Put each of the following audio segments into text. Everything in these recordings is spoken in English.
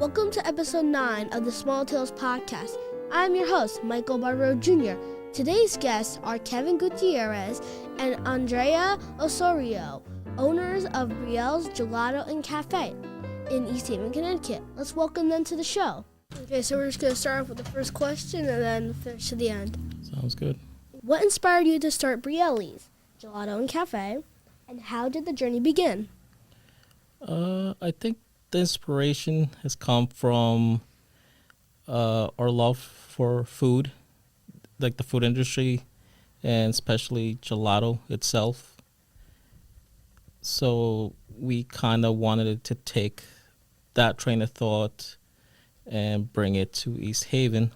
Welcome to episode 9 of the Small Tales podcast. I'm your host, Michael Barbaro Jr. Today's guests are Kevin Gutierrez and Andrea Osorio, owners of Briellies Gelato Café in East Haven, Connecticut. Let's welcome them to the show. Okay, so we're just going to start off with the first question and then finish to the end. Sounds good. What inspired you to start Briellies Gelato Café, and how did the journey begin? I think the inspiration has come from our love for food, like the food industry, and especially gelato itself. So we kind of wanted to take that train of thought and bring it to East Haven,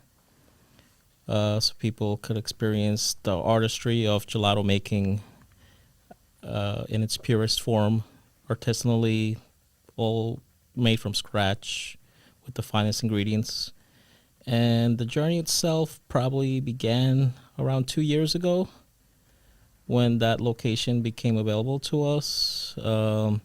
so people could experience the artistry of gelato making in its purest form, artisanally, all made from scratch with the finest ingredients. And the journey itself probably began around 2 years ago when that location became available to us. And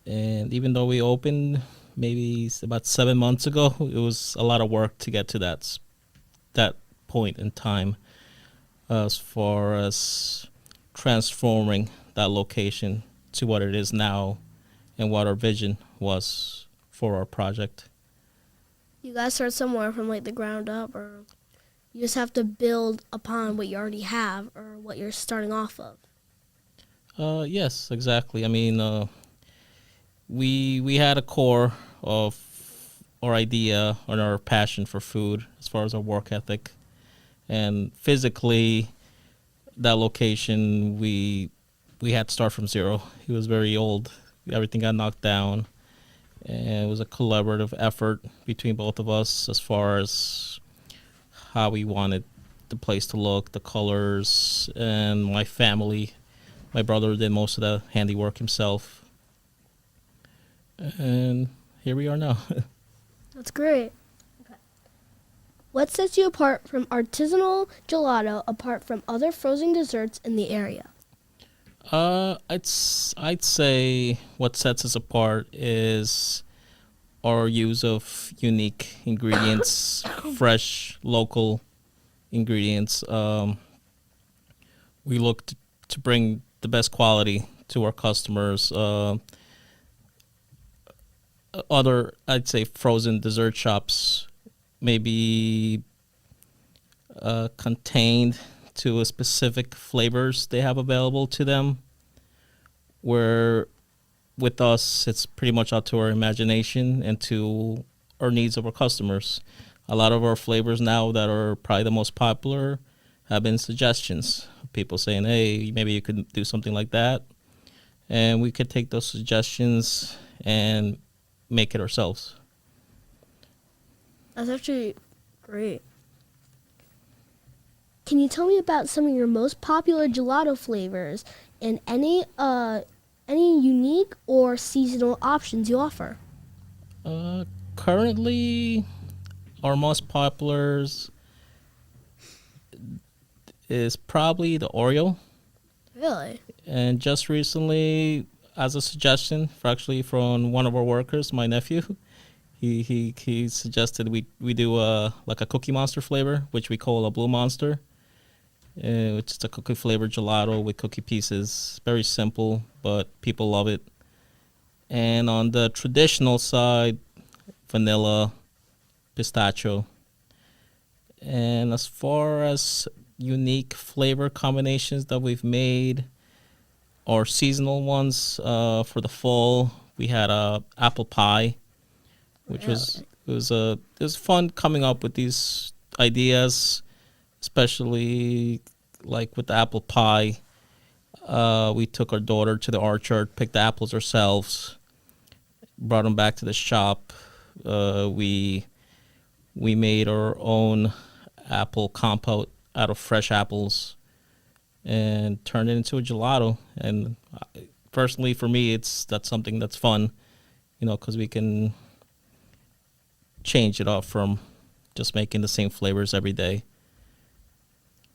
even though we opened maybe about 7 months ago, it was a lot of work to get to that point in time as far as transforming that location to what it is now and what our vision was for our project. You guys start somewhere from like the ground up, or you just have to build upon what you already have or what you're starting off of? Yes, exactly. I mean, we had a core of our idea and our passion for food as far as our work ethic. And physically, that location, we had to start from zero. It was very old. Everything got knocked down. And it was a collaborative effort between both of us as far as how we wanted the place to look, the colors, and my family. My brother did most of the handiwork himself. And here we are now. That's great. Okay. What sets you apart from artisanal gelato apart from other frozen desserts in the area? I'd say what sets us apart is our use of unique ingredients, fresh, local ingredients. We look to bring the best quality to our customers. Other, I'd say, frozen dessert shops may be contained to a specific flavors they have available to them, where with us it's pretty much up to our imagination and to our needs of our customers. A lot of our flavors now that are probably the most popular have been suggestions. People saying, hey, maybe you could do something like that. And we could take those suggestions and make it ourselves. That's actually great. Can you tell me about some of your most popular gelato flavors and any unique or seasonal options you offer? Currently, our most popular is probably the Oreo. Really? And just recently, as a suggestion, from one of our workers, my nephew, he suggested we do like a Cookie Monster flavor, which we call a Blue Monster. Which is a cookie flavored gelato with cookie pieces. Very simple, but people love it. And on the traditional side, vanilla, pistachio. And as far as unique flavor combinations that we've made, or seasonal ones, for the fall, we had apple pie, which was fun coming up with these ideas. Especially like with the apple pie, we took our daughter to the orchard, picked the apples ourselves, brought them back to the shop. We made our own apple compote out of fresh apples and turned it into a gelato. And personally, for me, that's something that's fun, because we can change it up from just making the same flavors every day.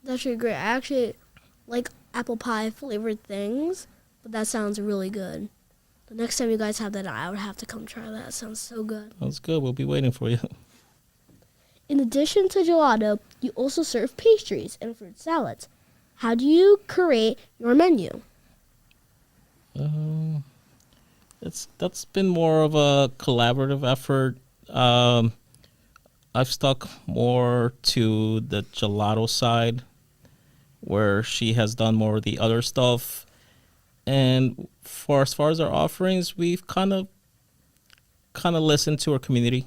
That's really great. I actually like apple pie flavored things, but that sounds really good. The next time you guys have that, I would have to come try that. It sounds so good. That's good. We'll be waiting for you. In addition to gelato, you also serve pastries and fruit salads. How do you curate your menu? That's been more of a collaborative effort. I've stuck more to the gelato side, where she has done more of the other stuff. And for as far as our offerings, we've kind of listened to our community,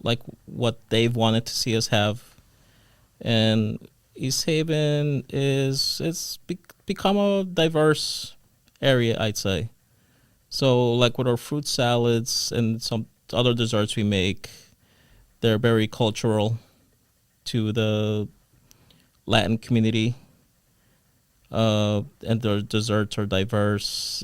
like what they've wanted to see us have. And East Haven become a diverse area, I'd say. So, like with our fruit salads and some other desserts we make, they're very cultural to the Latin community, and their desserts are diverse.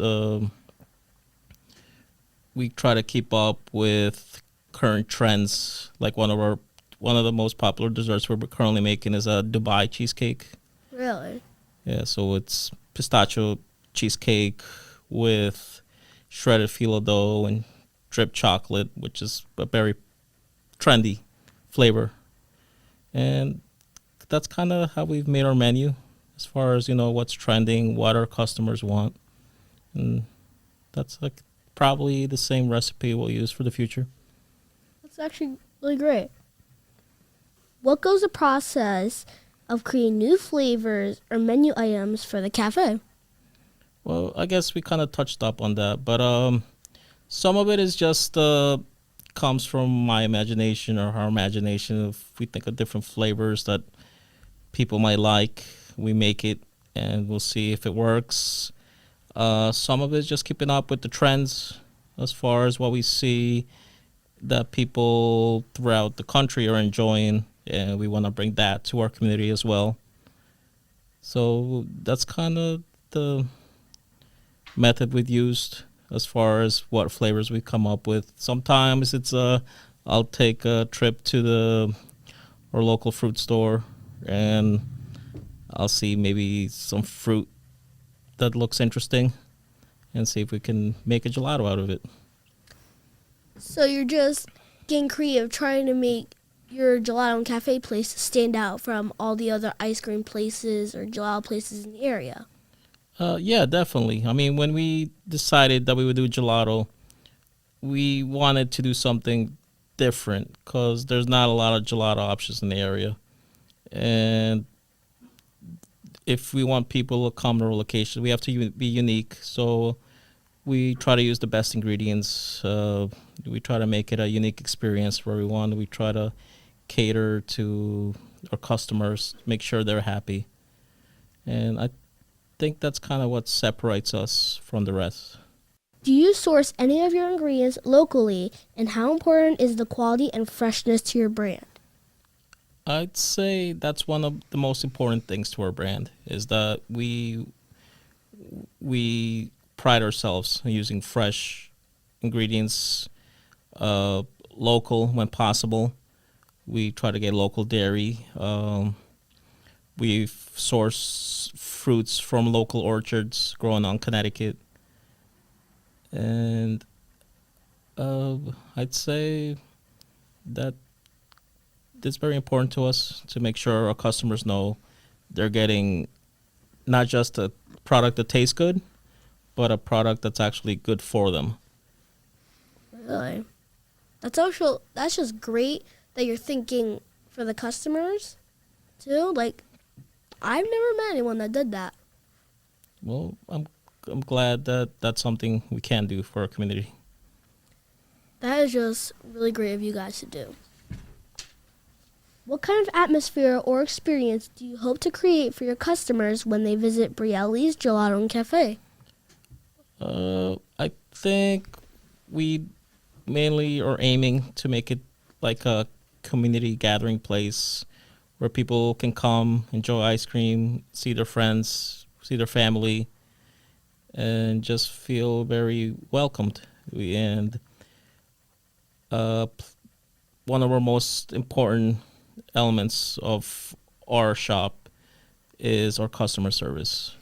We try to keep up with current trends. Like one of the most popular desserts we're currently making is a Dubai cheesecake. Really? Yeah, so it's pistachio cheesecake with shredded phyllo dough and drip chocolate, which is a very trendy flavor. And that's kind of how we've made our menu, as far as, what's trending, what our customers want. And that's like probably the same recipe we'll use for the future. That's actually really great. What goes the process of creating new flavors or menu items for the cafe? Well, I guess we kind of touched up on that, but some of it is just comes from my imagination or our imagination. If we think of different flavors that people might like, we make it and we'll see if it works. Some of it is just keeping up with the trends as far as what we see that people throughout the country are enjoying, and we want to bring that to our community as well. So that's kind of the method we've used as far as what flavors we come up with. Sometimes it's I'll take a trip to our local fruit store and I'll see maybe some fruit that looks interesting and see if we can make a gelato out of it. So you're just getting creative, trying to make your gelato and cafe place stand out from all the other ice cream places or gelato places in the area. Yeah, definitely. I mean, when we decided that we would do gelato, we wanted to do something different because there's not a lot of gelato options in the area. And if we want people to come to our location, we have to be unique. So we try to use the best ingredients. We try to make it a unique experience for everyone. We try to cater to our customers, make sure they're happy. And I think that's kind of what separates us from the rest. Do you source any of your ingredients locally, and how important is the quality and freshness to your brand? I'd say that's one of the most important things to our brand is that we pride ourselves on using fresh ingredients, local when possible. We try to get local dairy. We source fruits from local orchards grown on Connecticut. And I'd say that it's very important to us to make sure our customers know they're getting not just a product that tastes good, but a product that's actually good for them. Really? That's just great that you're thinking for the customers too. Like, I've never met anyone that did that. Well, I'm glad that that's something we can do for our community. That is just really great of you guys to do. What kind of atmosphere or experience do you hope to create for your customers when they visit Briellies Gelato Café? I think we mainly are aiming to make it like a community gathering place where people can come, enjoy ice cream, see their friends, see their family, and just feel very welcomed. And one of our most important elements of our shop is our customer service.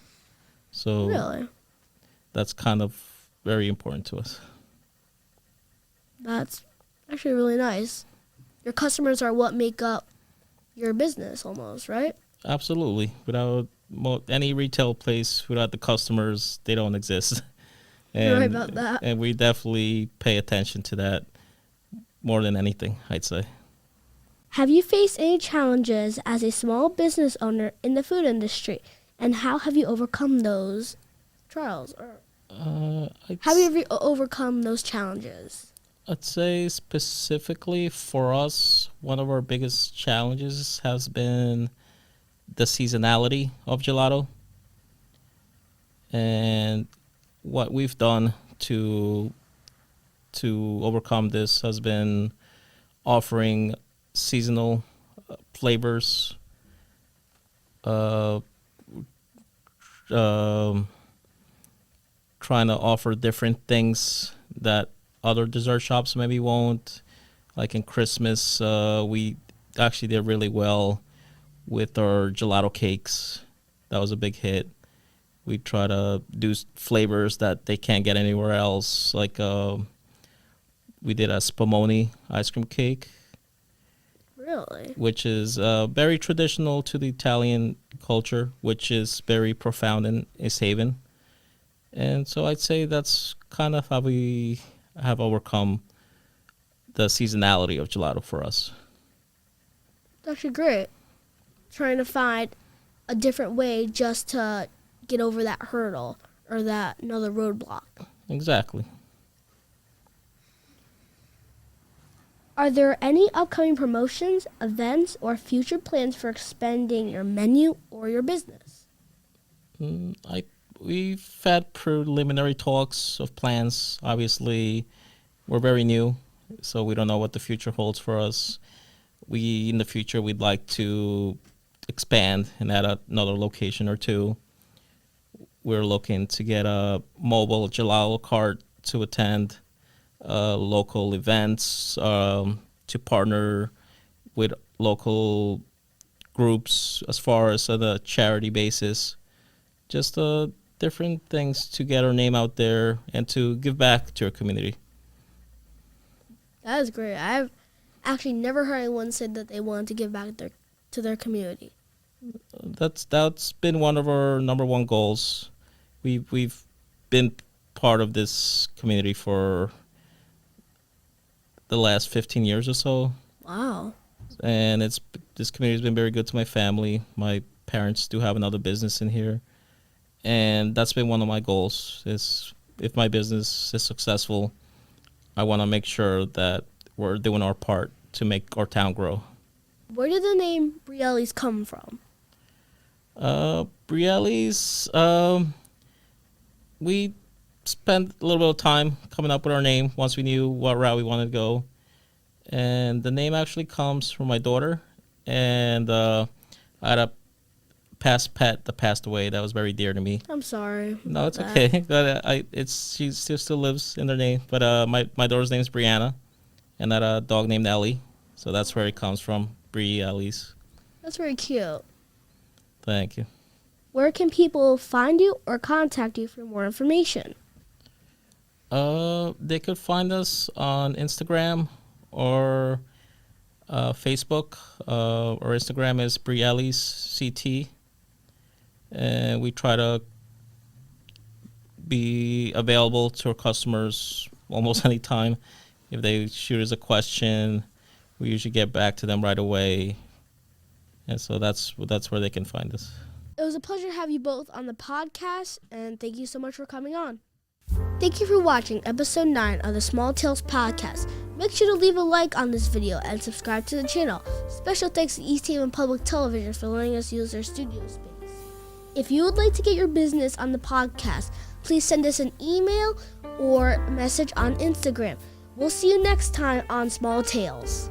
So Really? that's kind of very important to us. That's actually really nice. Your customers are what make up your business almost, right? Absolutely. Without any retail place, without the customers, they don't exist. You're right about that. And we definitely pay attention to that more than anything, I'd say. Have you faced any challenges as a small business owner in the food industry? And how have you overcome those trials? Or have you ever overcome those challenges? I'd say specifically for us, one of our biggest challenges has been the seasonality of gelato. And what we've done to overcome this has been offering seasonal flavors, trying to offer different things that other dessert shops maybe won't. Like in Christmas, we actually did really well with our gelato cakes. That was a big hit. We try to do flavors that they can't get anywhere else. Like we did a spumoni ice cream cake. Really? Which is very traditional to the Italian culture, which is very profound in East Haven. And so I'd say that's kind of how we have overcome the seasonality of gelato for us. That's actually great. Trying to find a different way just to get over that hurdle or that another roadblock. Exactly. Are there any upcoming promotions, events, or future plans for expanding your menu or your business? We've had preliminary talks of plans. Obviously, we're very new, so we don't know what the future holds for us. In the future, we'd like to expand and add another location or two. We're looking to get a mobile gelato cart to attend local events, to partner with local groups as far as on a charity basis. Just different things to get our name out there and to give back to our community. That is great. I've actually never heard anyone say that they wanted to give back to their community. That's been one of our number one goals. We've been part of this community for the last 15 years or so. Wow. And this community has been very good to my family. My parents do have another business in here. And that's been one of my goals, is if my business is successful, I want to make sure that we're doing our part to make our town grow. Where did the name Briellies come from? Briellies, we spent a little bit of time coming up with our name once we knew what route we wanted to go. And the name actually comes from my daughter. And I had a past pet that passed away that was very dear to me. I'm sorry. No, it's okay. But she still lives in their name. But my daughter's name is Brianna, and I had a dog named Ellie. So that's where it comes from, Briellies. That's very cute. Thank you. Where can people find you or contact you for more information? They could find us on Instagram or Facebook. Our Instagram is Briellies CT. And we try to be available to our customers almost any time. If they shoot us a question, we usually get back to them right away. And so that's where they can find us. It was a pleasure to have you both on the podcast, and thank you so much for coming on. Thank you for watching episode 9 of the Small Tales podcast. Make sure to leave a like on this video and subscribe to the channel. Special thanks to East Haven Public Television for letting us use their studio space. If you would like to get your business on the podcast, please send us an email or message on Instagram. We'll see you next time on Small Tales.